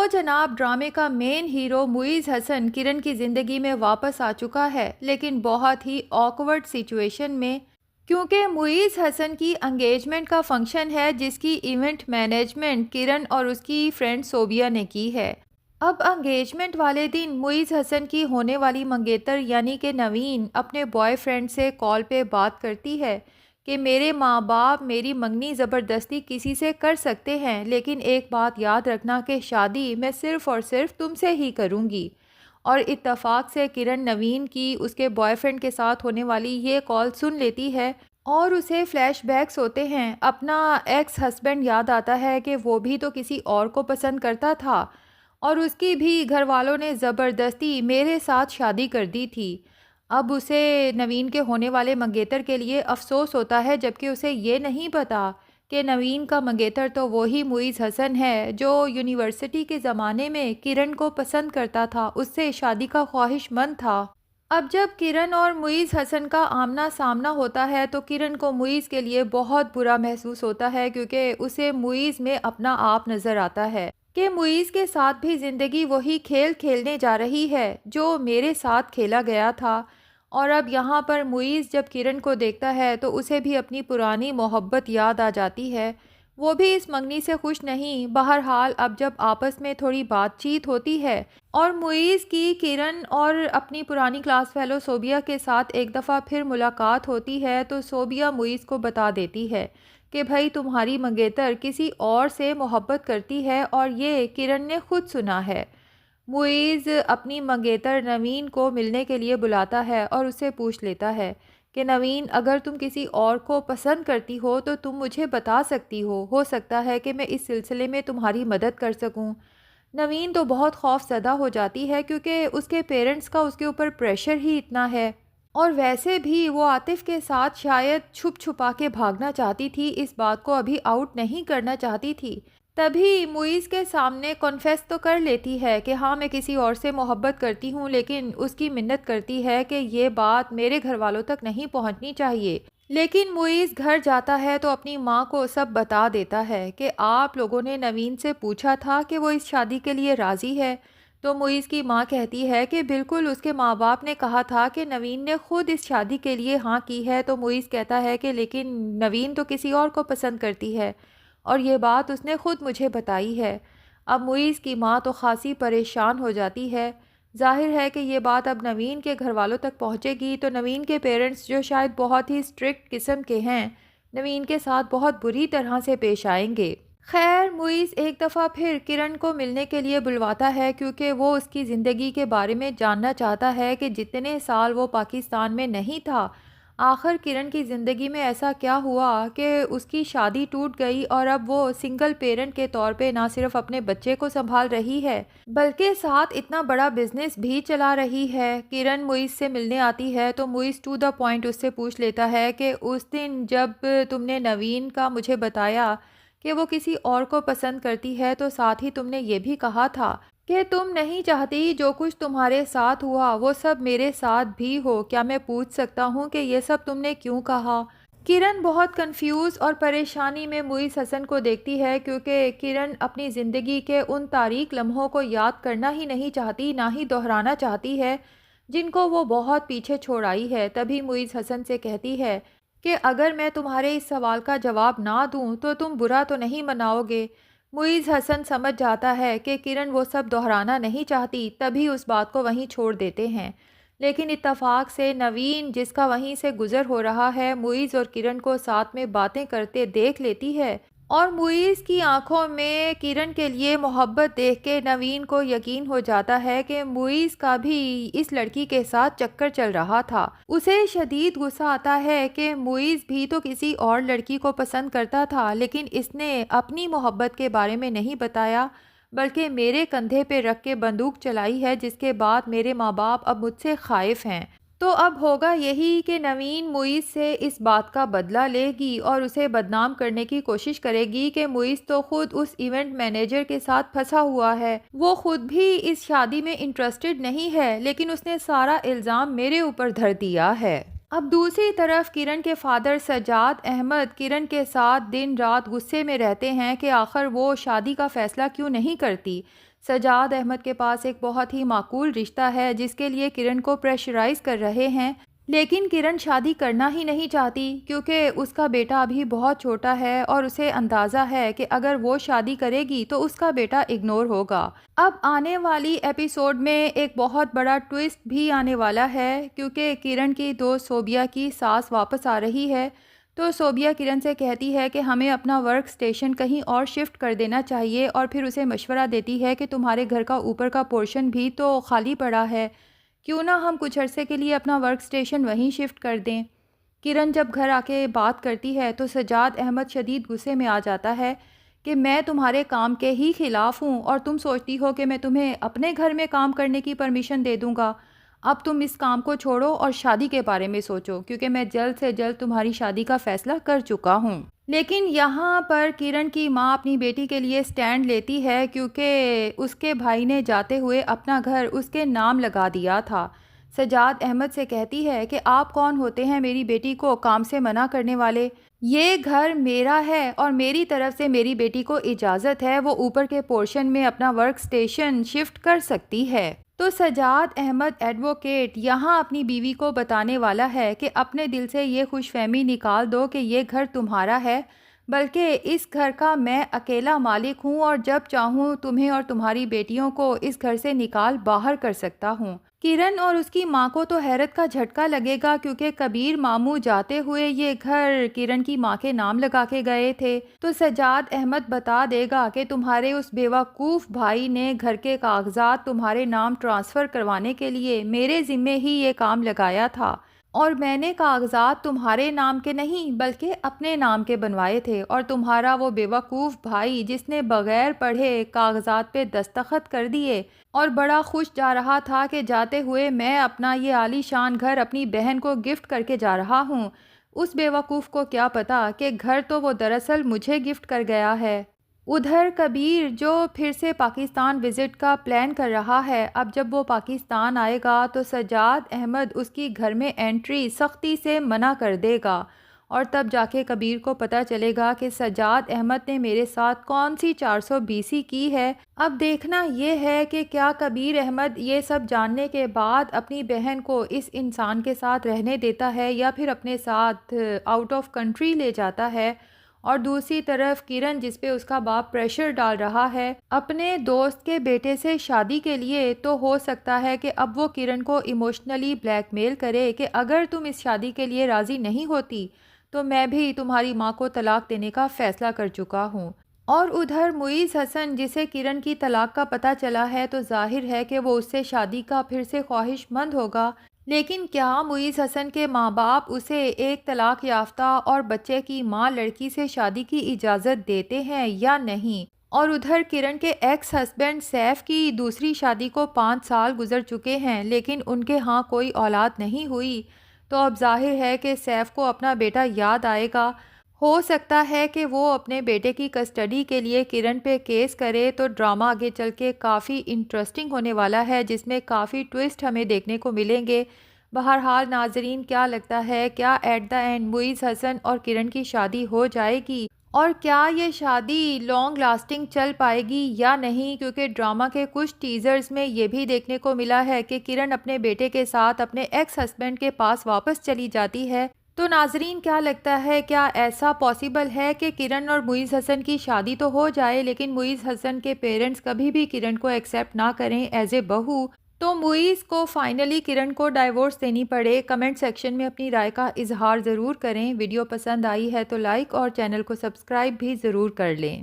जनाब ड्रामे का मेन हीरो मुइज़ हसन किरण की ज़िंदगी में वापस आ चुका है, लेकिन बहुत ही ऑकवर्ड सिचुएशन में, क्योंकि मुइज़ हसन की एंगेजमेंट का फंक्शन है जिसकी इवेंट मैनेजमेंट किरण और उसकी फ्रेंड सोबिया ने की है। अब एंगेजमेंट वाले दिन मुइज़ हसन की होने वाली मंगेतर यानी कि नवीन अपने बॉयफ्रेंड से कॉल पे बात करती है कि मेरे माँ बाप मेरी मंगनी ज़बरदस्ती किसी से कर सकते हैं, लेकिन एक बात याद रखना कि शादी मैं सिर्फ़ और सिर्फ तुमसे ही करूँगी। और इत्तफाक से किरण नवीन की उसके बॉयफ्रेंड के साथ होने वाली ये कॉल सुन लेती है और उसे फ्लैशबैक्स होते हैं। अपना एक्स हस्बैंड याद आता है कि वो भी तो किसी और को पसंद करता था और उसकी भी घर वालों ने ज़बरदस्ती मेरे साथ शादी कर दी थी। अब उसे नवीन के होने वाले मंगेतर के लिए अफ़सोस होता है, जबकि उसे ये नहीं पता कि नवीन का मंगेतर तो वही मुइज़ हसन है जो यूनिवर्सिटी के ज़माने में किरण को पसंद करता था, उससे शादी का ख्वाहिशमंद था। अब जब किरण और मुइज़ हसन का आमना सामना होता है तो किरण को मुइज़ के लिए बहुत बुरा महसूस होता है, क्योंकि उसे मुइज़ में अपना आप नज़र आता है कि मुइज़ के साथ भी ज़िंदगी वही खेल खेलने जा रही है जो मेरे साथ खेला गया था। और अब यहाँ पर मुइज़ जब किरण को देखता है तो उसे भी अपनी पुरानी मोहब्बत याद आ जाती है। वो भी इस मंगनी से खुश नहीं। बहरहाल अब जब आपस में थोड़ी बातचीत होती है और मुइज़ की किरण और अपनी पुरानी क्लास फेलो सोबिया के साथ एक दफ़ा फिर मुलाकात होती है तो सोबिया मुइज़ को बता देती है कि भाई तुम्हारी मंगेतर किसी और से मोहब्बत करती है और ये किरण ने खुद सुना है। मुइज़ अपनी मंगेतर नवीन को मिलने के लिए बुलाता है और उससे पूछ लेता है कि नवीन, अगर तुम किसी और को पसंद करती हो तो तुम मुझे बता सकती हो सकता है कि मैं इस सिलसिले में तुम्हारी मदद कर सकूं। नवीन तो बहुत खौफज़दा हो जाती है, क्योंकि उसके पेरेंट्स का उसके ऊपर प्रेशर ही इतना है और वैसे भी वो आतिफ़ के साथ शायद छुप छुपा के भागना चाहती थी, इस बात को अभी आउट नहीं करना चाहती थी। तभी मुइज़ के सामने कॉन्फेस तो कर लेती है कि हाँ मैं किसी और से मोहब्बत करती हूँ, लेकिन उसकी मिन्नत करती है कि ये बात मेरे घर वालों तक नहीं पहुँचनी चाहिए। लेकिन मुइज़ घर जाता है तो अपनी माँ को सब बता देता है कि आप लोगों ने नवीन से पूछा था कि वो इस शादी के लिए राज़ी है। तो मुइज़ की माँ कहती है कि बिल्कुल, उसके माँ बाप ने कहा था कि नवीन ने खुद इस शादी के लिए हाँ की है। तो मुइज़ कहता है कि लेकिन नवीन तो किसी और को पसंद करती है और ये बात उसने खुद मुझे बताई है। अब मुइज़ की माँ तो खासी परेशान हो जाती है। ज़ाहिर है कि ये बात अब नवीन के घर वालों तक पहुँचेगी तो नवीन के पेरेंट्स, जो शायद बहुत ही स्ट्रिक्ट किस्म के हैं, नवीन के साथ बहुत बुरी तरह से पेश आएंगे। खैर, मुइज़ एक दफ़ा फिर किरण को मिलने के लिए बुलवाता है, क्योंकि वो उसकी ज़िंदगी के बारे में जानना चाहता है कि जितने साल वो पाकिस्तान में नहीं था, आखिर किरण की ज़िंदगी में ऐसा क्या हुआ कि उसकी शादी टूट गई और अब वो सिंगल पेरेंट के तौर पे ना सिर्फ अपने बच्चे को संभाल रही है बल्कि साथ इतना बड़ा बिजनेस भी चला रही है। किरण मुइज़ से मिलने आती है तो मुइज़ टू द पॉइंट उससे पूछ लेता है कि उस दिन जब तुमने नवीन का मुझे बताया कि वो किसी और को पसंद करती है, तो साथ ही तुमने ये भी कहा था कि तुम नहीं चाहती जो कुछ तुम्हारे साथ हुआ वो सब मेरे साथ भी हो। क्या मैं पूछ सकता हूँ कि ये सब तुमने क्यों कहा? किरण बहुत कंफ्यूज और परेशानी में मुइज़ हसन को देखती है, क्योंकि किरण अपनी ज़िंदगी के उन तारीक लम्हों को याद करना ही नहीं चाहती, ना ही दोहराना चाहती है जिनको वो बहुत पीछे छोड़ आई है। तभी मुइज़ हसन से कहती है कि अगर मैं तुम्हारे इस सवाल का जवाब ना दूं तो तुम बुरा तो नहीं मनाओगे। मुइज़ हसन समझ जाता है कि किरण वो सब दोहराना नहीं चाहती, तभी उस बात को वहीं छोड़ देते हैं। लेकिन इत्तफाक से नवीन, जिसका वहीं से गुज़र हो रहा है, मुइज़ और किरण को साथ में बातें करते देख लेती है और मुइज़ की आंखों में किरण के लिए मोहब्बत देख के नवीन को यकीन हो जाता है कि मुइज़ का भी इस लड़की के साथ चक्कर चल रहा था। उसे शदीद गुस्सा आता है कि मुइज़ भी तो किसी और लड़की को पसंद करता था, लेकिन इसने अपनी मोहब्बत के बारे में नहीं बताया, बल्कि मेरे कंधे पे रख के बंदूक चलाई है, जिसके बाद मेरे माँ बाप अब मुझसे खाइफ हैं। तो अब होगा यही कि नवीन मुइज़ से इस बात का बदला लेगी और उसे बदनाम करने की कोशिश करेगी कि मुइज़ तो खुद उस इवेंट मैनेजर के साथ फंसा हुआ है, वो खुद भी इस शादी में इंटरेस्टेड नहीं है, लेकिन उसने सारा इल्ज़ाम मेरे ऊपर धर दिया है। اب دوسری طرف کرن کے فادر سجاد احمد کرن کے ساتھ دن رات غصے میں رہتے ہیں کہ آخر وہ شادی کا فیصلہ کیوں نہیں کرتی۔ سجاد احمد کے پاس ایک بہت ہی معقول رشتہ ہے جس کے لیے کرن کو پریشرائز کر رہے ہیں، لیکن کرن شادی کرنا ہی نہیں چاہتی کیونکہ اس کا بیٹا ابھی بہت چھوٹا ہے اور اسے اندازہ ہے کہ اگر وہ شادی کرے گی تو اس کا بیٹا اگنور ہوگا۔ اب آنے والی ایپیسوڈ میں ایک بہت بڑا ٹویسٹ بھی آنے والا ہے کیونکہ کرن کی دوست صوبیہ کی ساس واپس آ رہی ہے، تو صوبیہ کرن سے کہتی ہے کہ ہمیں اپنا ورک سٹیشن کہیں اور شفٹ کر دینا چاہیے، اور پھر اسے مشورہ دیتی ہے کہ تمہارے گھر کا اوپر کا پورشن بھی تو خالی پڑا ہے، کیوں نہ ہم کچھ عرصے کے لیے اپنا ورک سٹیشن وہیں شفٹ کر دیں۔ کرن جب گھر آ کے بات کرتی ہے تو سجاد احمد شدید غصے میں آ جاتا ہے کہ میں تمہارے کام کے ہی خلاف ہوں اور تم سوچتی ہو کہ میں تمہیں اپنے گھر میں کام کرنے کی پرمیشن دے دوں گا۔ اب تم اس کام کو چھوڑو اور شادی کے بارے میں سوچو کیونکہ میں جلد سے جلد تمہاری شادی کا فیصلہ کر چکا ہوں۔ لیکن یہاں پر کرن کی ماں اپنی بیٹی کے لیے سٹینڈ لیتی ہے کیونکہ اس کے بھائی نے جاتے ہوئے اپنا گھر اس کے نام لگا دیا تھا۔ سجاد احمد سے کہتی ہے کہ آپ کون ہوتے ہیں میری بیٹی کو کام سے منع کرنے والے؟ یہ گھر میرا ہے اور میری طرف سے میری بیٹی کو اجازت ہے وہ اوپر کے پورشن میں اپنا ورک سٹیشن شفٹ کر سکتی ہے۔ تو سجاد احمد ایڈوکیٹ یہاں اپنی بیوی کو بتانے والا ہے کہ اپنے دل سے یہ خوش فہمی نکال دو کہ یہ گھر تمہارا ہے، بلکہ اس گھر کا میں اکیلا مالک ہوں اور جب چاہوں تمہیں اور تمہاری بیٹیوں کو اس گھر سے نکال باہر کر سکتا ہوں۔ کرن اور اس کی ماں کو تو حیرت کا جھٹکا لگے گا کیونکہ کبیر ماموں جاتے ہوئے یہ گھر کرن کی ماں کے نام لگا کے گئے تھے، تو سجاد احمد بتا دے گا کہ تمہارے اس بیوقوف بھائی نے گھر کے کاغذات تمہارے نام ٹرانسفر کروانے کے لیے میرے ذمے ہی یہ کام لگایا تھا، اور میں نے کاغذات تمہارے نام کے نہیں بلکہ اپنے نام کے بنوائے تھے، اور تمہارا وہ بیوقوف بھائی جس نے بغیر پڑھے کاغذات پہ دستخط کر دیے اور بڑا خوش جا رہا تھا کہ جاتے ہوئے میں اپنا یہ عالی شان گھر اپنی بہن کو گفٹ کر کے جا رہا ہوں، اس بیوقوف کو کیا پتا کہ گھر تو وہ دراصل مجھے گفٹ کر گیا ہے۔ ادھر کبیر جو پھر سے پاکستان وزٹ کا پلان کر رہا ہے، اب جب وہ پاکستان آئے گا تو سجاد احمد اس کی گھر میں انٹری سختی سے منع کر دے گا، اور تب جا کے کبیر کو پتہ چلے گا کہ سجاد احمد نے میرے ساتھ کون سی 420 کی ہے۔ اب دیکھنا یہ ہے کہ کیا کبیر احمد یہ سب جاننے کے بعد اپنی بہن کو اس انسان کے ساتھ رہنے دیتا ہے یا پھر اپنے ساتھ آؤٹ آف کنٹری لے جاتا ہے۔ اور دوسری طرف کرن جس پہ اس کا باپ پریشر ڈال رہا ہے اپنے دوست کے بیٹے سے شادی کے لیے، تو ہو سکتا ہے کہ اب وہ کرن کو ایموشنلی بلیک میل کرے کہ اگر تم اس شادی کے لیے راضی نہیں ہوتی تو میں بھی تمہاری ماں کو طلاق دینے کا فیصلہ کر چکا ہوں۔ اور ادھر معیز حسن جسے کرن کی طلاق کا پتہ چلا ہے تو ظاہر ہے کہ وہ اس سے شادی کا پھر سے خواہش مند ہوگا، لیکن کیا معیز حسن کے ماں باپ اسے ایک طلاق یافتہ اور بچے کی ماں لڑکی سے شادی کی اجازت دیتے ہیں یا نہیں؟ اور ادھر کرن کے ایکس ہسبینڈ سیف کی دوسری شادی کو 5 سال گزر چکے ہیں لیکن ان کے ہاں کوئی اولاد نہیں ہوئی، تو اب ظاہر ہے کہ سیف کو اپنا بیٹا یاد آئے گا۔ ہو سکتا ہے کہ وہ اپنے بیٹے کی کسٹڈی کے لیے کرن پہ کیس کرے، تو ڈرامہ آگے چل کے کافی انٹرسٹنگ ہونے والا ہے جس میں کافی ٹویسٹ ہمیں دیکھنے کو ملیں گے۔ بہرحال ناظرین، کیا لگتا ہے کیا ایٹ دا اینڈ معیز حسن اور کرن کی شادی ہو جائے گی، اور کیا یہ شادی لانگ لاسٹنگ چل پائے گی یا نہیں؟ کیونکہ ڈرامہ کے کچھ ٹیزرز میں یہ بھی دیکھنے کو ملا ہے کہ کرن اپنے بیٹے کے ساتھ اپنے ایکس ہسبینڈ کے پاس واپس چلی جاتی ہے۔ تو ناظرین، کیا لگتا ہے کیا ایسا پاسبل ہے کہ کرن اور معیز حسن کی شادی تو ہو جائے لیکن معیز حسن کے پیرنٹس کبھی بھی کرن کو ایکسیپٹ نہ کریں ایز اے بہو، تو معیز کو فائنلی کرن کو ڈائیورس دینی پڑے؟ کمنٹ سیکشن میں اپنی رائے کا اظہار ضرور کریں۔ ویڈیو پسند آئی ہے تو لائک اور چینل کو سبسکرائب بھی ضرور کر لیں۔